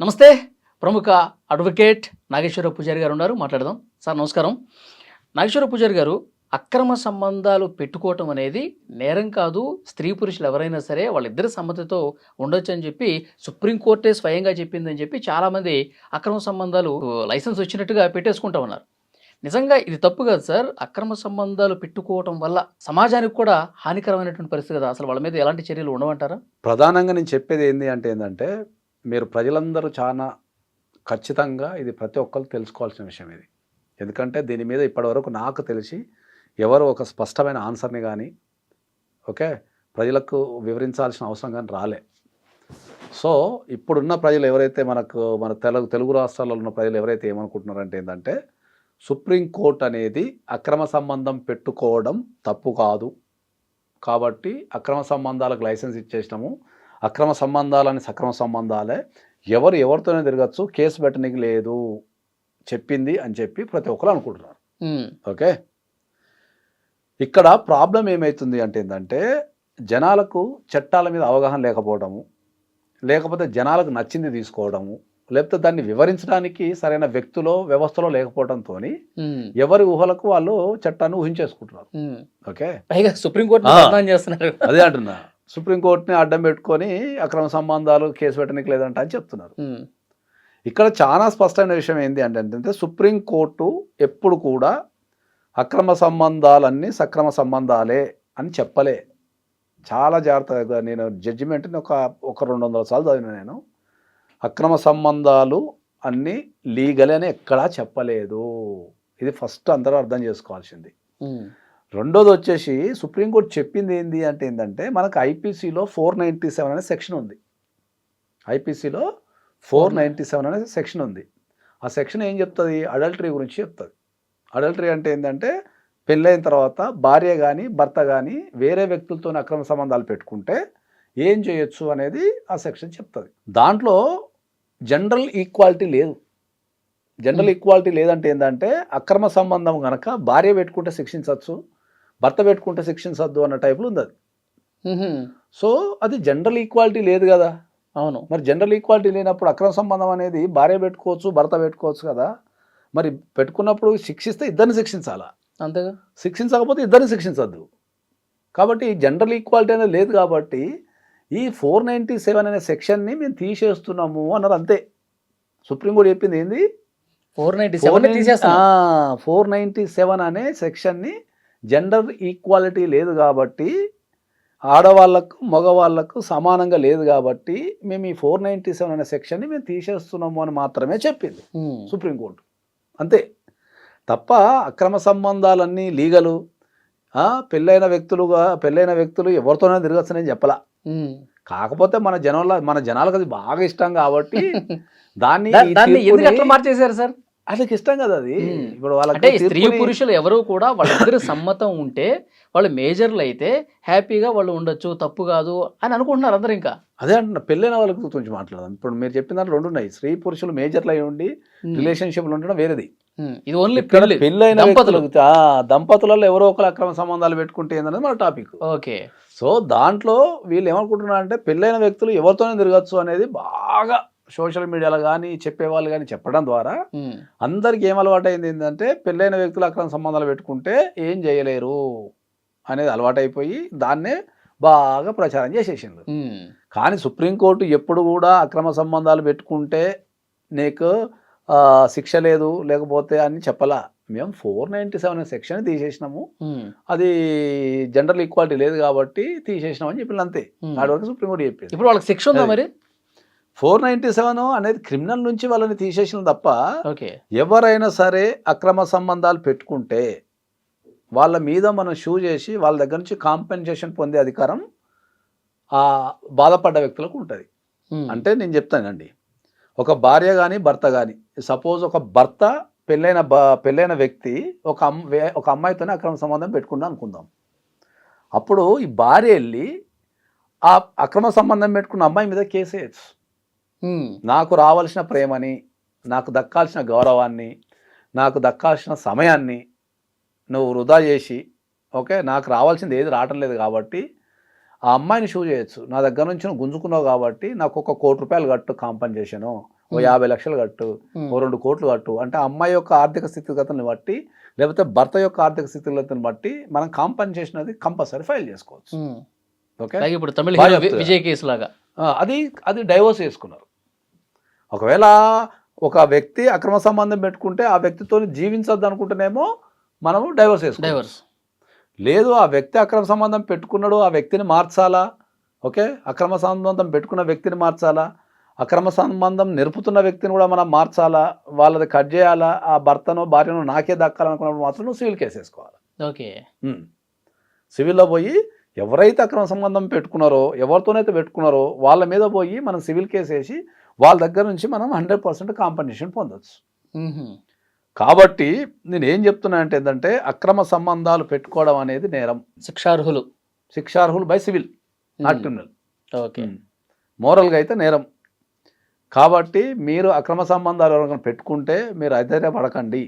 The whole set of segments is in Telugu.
నమస్తే. ప్రముఖ అడ్వకేట్ నాగేశ్వరరావు పూజారి గారు ఉన్నారు. మాట్లాడదాం. సార్ నమస్కారం. నాగేశ్వరరావు పూజారి గారు, అక్రమ సంబంధాలు పెట్టుకోవటం అనేది నేరం కాదు. స్త్రీ పురుషులు ఎవరైనా సరే వాళ్ళిద్దరి సమ్మతితో ఉండొచ్చు అని చెప్పి సుప్రీంకోర్టే స్వయంగా చెప్పిందని చెప్పి చాలామంది అక్రమ సంబంధాలు లైసెన్స్ వచ్చినట్టుగా పెట్టేసుకుంటా ఉన్నారు. నిజంగా ఇది తప్పు కాదు సార్. అక్రమ సంబంధాలు పెట్టుకోవటం వల్ల సమాజానికి కూడా హానికరమైనటువంటి పరిస్థితి కదా. అసలు వాళ్ళ మీద ఎలాంటి చర్యలు ఉండవంటారా? ప్రధానంగా నేను చెప్పేది ఏంటంటే మీరు ప్రజలందరూ చాలా ఖచ్చితంగా ఇది ప్రతి ఒక్కరు తెలుసుకోవాల్సిన విషయం ఇది. ఎందుకంటే దీని మీద ఇప్పటివరకు నాకు తెలిసి ఎవరు ఒక స్పష్టమైన ఆన్సర్ని కానీ ప్రజలకు వివరించాల్సిన అవసరం కానీ రాలే. సో ఇప్పుడున్న ప్రజలు ఎవరైతే మన తెలుగు రాష్ట్రాల్లో ఉన్న ప్రజలు ఎవరైతే ఏమనుకుంటున్నారంటే ఏంటంటే సుప్రీంకోర్టు అనేది అక్రమ సంబంధం పెట్టుకోవడం తప్పు కాదు, కాబట్టి అక్రమ సంబంధాలకు లైసెన్స్ ఇచ్చేసినాము, అక్రమ సంబంధాలని సక్రమ సంబంధాలే, ఎవరితోనే తిరగచ్చు, కేసు పెట్టడానికి లేదు చెప్పింది అని చెప్పి ప్రతి ఒక్కరు అనుకుంటున్నారు. ఓకే, ఇక్కడ ప్రాబ్లం ఏమవుతుంది అంటే ఏంటంటే జనాలకు చట్టాల మీద అవగాహన లేకపోవడము, లేకపోతే జనాలకు నచ్చింది తీసుకోవడము, లేకపోతే దాన్ని వివరించడానికి సరైన వ్యక్తులో వ్యవస్థలో లేకపోవడంతో ఎవరి ఊహలకు వాళ్ళు చట్టాన్ని ఊహించేసుకుంటున్నారు. ఓకే, పైగా సుప్రీంకోర్టు చేస్తున్నారు. అదే అంటున్నా, సుప్రీంకోర్టుని అడ్డం పెట్టుకొని అక్రమ సంబంధాలు కేసు పెట్టడానికి లేదంట అని చెప్తున్నారు. ఇక్కడ చాలా స్పష్టమైన విషయం ఏంటి అంటే సుప్రీంకోర్టు ఎప్పుడు కూడా అక్రమ సంబంధాలన్నీ సక్రమ సంబంధాలే అని చెప్పలే. చాలా జాగ్రత్తగా నేను జడ్జిమెంట్ని ఒక 200 సార్లు చదివిన నేను. అక్రమ సంబంధాలు అన్నీ లీగలే అని ఎక్కడా చెప్పలేదు. ఇది ఫస్ట్ అందరూ అర్థం చేసుకోవాల్సింది. రెండోది వచ్చేసి సుప్రీంకోర్టు చెప్పింది ఏంటంటే మనకు ఐపీసీలో 497 అనే సెక్షన్ ఉంది. ఐపీసీలో 497 అనే సెక్షన్ ఉంది. ఆ సెక్షన్ ఏం చెప్తుంది? అడల్టరీ గురించి చెప్తుంది. అడల్టరీ అంటే ఏంటంటే పెళ్ళైన తర్వాత భార్య కానీ భర్త కానీ వేరే వ్యక్తులతో అక్రమ సంబంధాలు పెట్టుకుంటే ఏం చేయొచ్చు అనేది ఆ సెక్షన్ చెప్తుంది. దాంట్లో జనరల్ ఈక్వాలిటీ లేదు. జనరల్ ఈక్వాలిటీ లేదంటే ఏంటంటే అక్రమ సంబంధం కనుక భార్య పెట్టుకుంటే శిక్షించవచ్చు, భర్త పెట్టుకుంటే శిక్షించద్దు అన్న టైపులో ఉంది అది. సో అది జనరల్ ఈక్వాలిటీ లేదు కదా. అవును, మరి జనరల్ ఈక్వాలిటీ లేనప్పుడు అక్రమ సంబంధం అనేది భార్య పెట్టుకోవచ్చు, భర్త పెట్టుకోవచ్చు కదా. మరి పెట్టుకున్నప్పుడు శిక్షిస్తే ఇద్దరిని శిక్షించాలా, అంతేగా. శిక్షించకపోతే ఇద్దరిని శిక్షించద్దు. కాబట్టి జనరల్ ఈక్వాలిటీ అనేది లేదు. కాబట్టి ఈ 497 అనే సెక్షన్ని మేము తీసేస్తున్నాము అన్నారు, అంతే. సుప్రీంకోర్టు చెప్పింది ఏంది? 497 అనే సెక్షన్ని జెండర్ ఈక్వాలిటీ లేదు కాబట్టి, ఆడవాళ్లకు మగవాళ్లకు సమానంగా లేదు కాబట్టి మేము ఈ 497 అనే సెక్షన్ని మేము తీసేస్తున్నాము అని మాత్రమే చెప్పింది సుప్రీంకోర్టు, అంతే. తప్ప అక్రమ సంబంధాలన్నీ లీగలు, పెళ్ళైన వ్యక్తులు ఎవరితోనే తిరగచ్చని చెప్పలా. కాకపోతే మన జనాలకు అది బాగా ఇష్టం కాబట్టి దాన్ని మార్చేశారు సార్. వాళ్ళకి ఇష్టం కదా అది. ఇప్పుడు వాళ్ళకి స్త్రీ పురుషులు ఎవరు కూడా వాళ్ళిద్దరు సమ్మతం ఉంటే వాళ్ళు మేజర్లు అయితే హ్యాపీగా వాళ్ళు ఉండొచ్చు, తప్పు కాదు అని అనుకుంటున్నారు అందరు. ఇంకా అదే అంటున్నా, పెళ్ళైన వాళ్ళ గురించి మాట్లాడదాం. ఇప్పుడు మీరు చెప్పిన దాంట్లో 2 ఉన్నాయి. స్త్రీ పురుషులు మేజర్లు అయి ఉండి రిలేషన్షిప్లు ఉండడం వేరేది. ఇది ఓన్లీ పెళ్ళైన దంపతులలో ఎవరో ఒకరు అక్రమ సంబంధాలు పెట్టుకుంటే ఏందనేది మన టాపిక్. ఓకే, సో దాంట్లో వీళ్ళు ఏమనుకుంటున్నారు అంటే పెళ్ళైన వ్యక్తులు ఎవరితోనే తిరగచ్చు అనేది బాగా సోషల్ మీడియాలో కానీ చెప్పేవాళ్ళు కానీ చెప్పడం ద్వారా అందరికి ఏం అలవాటు అయింది ఏంటంటే పెళ్ళైన వ్యక్తులు అక్రమ సంబంధాలు పెట్టుకుంటే ఏం చేయలేరు అనేది అలవాటైపోయి దాన్నే బాగా ప్రచారం చేసేసింది. కానీ సుప్రీంకోర్టు ఎప్పుడు కూడా అక్రమ సంబంధాలు పెట్టుకుంటే నీకు శిక్ష లేదు లేకపోతే అని చెప్పలా. మేము 497 సెక్షన్ తీసేసినాము, అది జెండర్ ఈక్వాలిటీ లేదు కాబట్టి తీసేసినాం అని చెప్పింది, అంతే. నాటి వరకు సుప్రీంకోర్టు చెప్పింది. ఇప్పుడు వాళ్ళకి శిక్ష ఉందా మరి? 497 అనేది క్రిమినల్ నుంచి వాళ్ళని తీసేసిన తప్ప ఎవరైనా సరే అక్రమ సంబంధాలు పెట్టుకుంటే వాళ్ళ మీద మనం షూ చేసి వాళ్ళ దగ్గర నుంచి కాంపెన్సేషన్ పొందే అధికారం ఆ బాధపడ్డ వ్యక్తులకు ఉంటుంది. అంటే నేను చెప్తానండి, ఒక భార్య కానీ భర్త కానీ, సపోజ్ ఒక భర్త పెళ్ళైన వ్యక్తి ఒక అమ్మాయితోనే అక్రమ సంబంధం పెట్టుకుందాం అనుకుందాం. అప్పుడు ఈ భార్య వెళ్ళి ఆ అక్రమ సంబంధం పెట్టుకున్న అమ్మాయి మీద కేసు వేయచ్చు. నాకు రావాల్సిన ప్రేమని, నాకు దక్కాల్సిన గౌరవాన్ని, నాకు దక్కాల్సిన సమయాన్ని నువ్వు వృధా చేసి నాకు రావాల్సింది ఏది రావటం లేదు కాబట్టి ఆ అమ్మాయిని షూ చేయొచ్చు. నా దగ్గర నుంచి నువ్వు గుంజుకున్నావు కాబట్టి నాకు 1 కోటి రూపాయలు కట్టు కాంపన్సేషను, ఓ 50 లక్షలు కట్టు, ఓ 2 కోట్లు కట్టు అంటే అమ్మాయి యొక్క ఆర్థిక స్థితిగతులను బట్టి లేకపోతే భర్త యొక్క ఆర్థిక స్థితిగతులను బట్టి మనం కాంపన్సేషన్ అది కంపల్సరీ ఫైల్ చేసుకోవచ్చు. ఓకే, అలాగే ఇప్పుడు తమిళ బాగా హీరో చెప్తున్నా. విజయ్ కేసు లాగా. అది డైవోర్స్ చేసుకున్నారు. ఒకవేళ ఒక వ్యక్తి అక్రమ సంబంధం పెట్టుకుంటే ఆ వ్యక్తితో జీవించద్దు అనుకుంటేనేమో మనము డైవోర్స్ చేసుకోవాలి. డైవర్స్. లేదు ఆ వ్యక్తి అక్రమ సంబంధం పెట్టుకున్నాడు, ఆ వ్యక్తిని మార్చాలా. ఓకే, అక్రమ సంబంధం పెట్టుకున్న వ్యక్తిని మార్చాలా, అక్రమ సంబంధం నిరుపుతున్న వ్యక్తిని కూడా మనం మార్చాలా, వాళ్ళది కట్ చేయాలా, ఆ భర్తను భార్యను నాకే దక్కాలనుకున్నప్పుడు మాత్రం నువ్వు సివిల్ కేసు వేసుకోవాలి. ఓకే. సివిల్లో పోయి ఎవరైతే అక్రమ సంబంధం పెట్టుకున్నారో, ఎవరితోనైతే పెట్టుకున్నారో వాళ్ళ మీద పోయి మనం సివిల్ కేసు వేసి వాళ్ళ దగ్గర నుంచి మనం 100% కాంపన్సేషన్ పొందొచ్చు. కాబట్టి నేను ఏం చెప్తున్నా అంటే ఏంటంటే అక్రమ సంబంధాలు పెట్టుకోవడం అనేది నేరం, శిక్షార్హులు by civil, not criminal. Okay, మోరల్గా అయితే నేరం. కాబట్టి మీరు అక్రమ సంబంధాలు ఎవరైనా పెట్టుకుంటే మీరు అధైర్యపడకండి,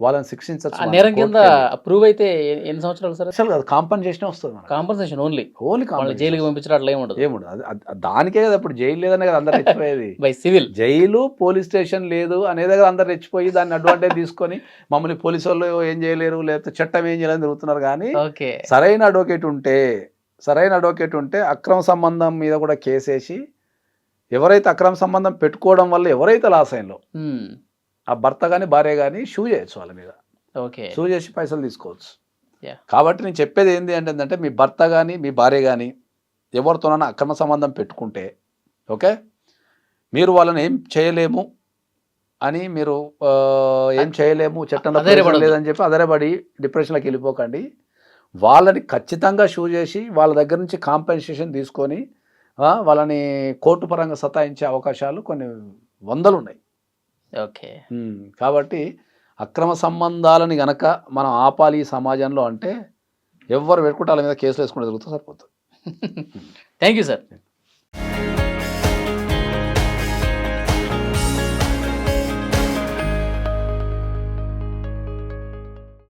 వాళ్ళని శిక్షించచ్చు. నేరం కింద ప్రూవ్ అయితే ఎన్ని సంవత్సరాలు సార్? అసలు కాదు, కాంపన్సేషన్ వస్తుంది మనకు. కాంపన్సేషన్ ఓన్లీ ఓన్లీ జైలుకి పంపించడం అట్లా ఏముండదు. దానికే కదా ఇప్పుడు జైలు లేదనే కదా అందరు రెచ్చిపోయేది. By civil jail police station లేదు అనేదే కదా అందరు రెచ్చిపోయి దాన్ని అడ్వాంటేజ్ తీసుకొని మమ్మల్ని పోలీసు వాళ్ళు ఏం చేయలేరు లేకపోతే చట్టం ఏం చేయలేని తిరుగుతున్నారు. కానీ ఓకే, సరైన అడ్వకేట్ ఉంటే అక్రమ సంబంధం మీద కూడా కేసేసి ఎవరైతే అక్రమ సంబంధం పెట్టుకోవడం వల్ల ఎవరైతే లాస్ అయినో ఆ భర్త కానీ భార్య కానీ షూ చేయొచ్చు వాళ్ళ మీద. ఓకే, షూ చేసి పైసలు తీసుకోవచ్చు. కాబట్టి నేను చెప్పేది ఏంటి అంటే మీ భర్త కానీ మీ భార్య కానీ ఎవరితోనైనా అక్రమ సంబంధం పెట్టుకుంటే ఓకే, మీరు వాళ్ళని ఏం చేయలేము అని మీరు ఏం చేయలేము చట్టంలో లేదని చెప్పి అదరబడి డిప్రెషన్లోకి వెళ్ళిపోకండి. వాళ్ళని ఖచ్చితంగా షూ చేసి వాళ్ళ దగ్గర నుంచి కాంపెన్సేషన్ తీసుకొని వాళ్ళని కోర్టు పరంగా సతాయించే అవకాశాలు కొన్ని వందలు ఉన్నాయి. ఓకే, కాబట్టి అక్రమ సంబంధాలని గనక మనం ఆపాలి ఈ సమాజంలో అంటే ఎవరు పెట్టుకుంటే వాళ్ళ మీద కేసులు వేసుకుంటే జరుగుతుంది, సరిపోతుంది. Thank you sir.